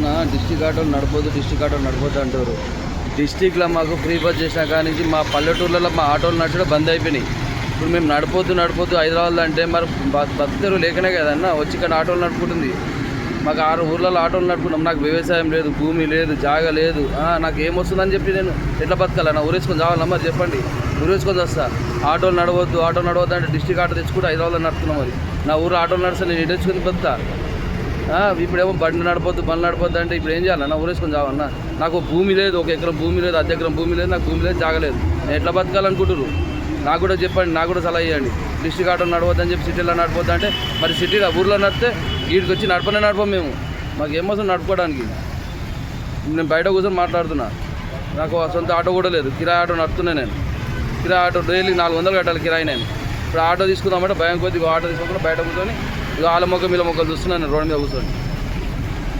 చెప్తున్నా, డిస్టిక్ ఆటోలు నడపొద్దు అంటారు. డిస్టిక్లో మాకు ఫ్రీ బస్ చేసిన కాడి నుంచి మా పల్లెటూర్లలో మా ఆటోలు నడచడం బంద్ అయిపోయినాయి. ఇప్పుడు మేము నడపొద్దు హైదరాబాద్ అంటే మరి బతుకుతారు లేకనే కదన్నా వచ్చి ఇక్కడ ఆటోలు నడుపుకుంటుంది. మాకు 6 ఊర్లలో ఆటోలు నడుపుకుంటాం. నాకు వ్యవసాయం లేదు, భూమి లేదు, జాగా లేదు. నాకు ఏమొస్తుందని చెప్పి నేను ఎట్లా బతకాలన్నా? ఊరేసుకొని చావాలన్నా? మరి చెప్పండి. ఊరేసుకొని వస్తా. ఆటోలు నడవద్దు అంటే డిస్టిక్ ఆటో తెచ్చుకుంటే హైదరాబాద్లో నడుపుతున్నాం. మరి నా ఊరు ఆటోలు నడిస్తే నేను తెచ్చుకొని బతుకుతా. ఇప్పుడేమో బండి నడపొద్దు అంటే ఇప్పుడు ఏం చేయాలన్నా? ఊరేసుకొని చావన్నా? నాకు భూమి లేదు, 1 ఎకరం భూమి లేదు, 1/2 ఎకరం భూమి లేదు, నాకు భూమి లేదు, జాగలేదు. నేను ఎట్లా బతకాలనుకుంటున్నారు? నాకు కూడా చెప్పండి, నాకు కూడా సలహా ఇవ్వండి. డిస్టిక్ ఆటో నడవద్దని చెప్పి సిటీలో నడపొద్దు అంటే మరి సిటీలో ఊర్లో నడితే వీడికి వచ్చి నడపం మేము. మాకు ఏమవుతుంది నడుపుకోవడానికి? నేను బయట కూర్చొని మాట్లాడుతున్నా. నాకు సొంత ఆటో కూడా లేదు, కిరాయి ఆటో నడుపుతున్నా నేను. కిరాయి ఆటో డైలీ 400 కట్టాలి కిరాయి. నేను ఇప్పుడు ఆటో తీసుకుందామంటే భయం కొద్ది ఆటో తీసుకోకుండా బయట కూర్చొని ఆల మొక్క వీళ్ళ మొక్కలు చూస్తున్నాను నేను రోడ్డు మీద కూర్చొని.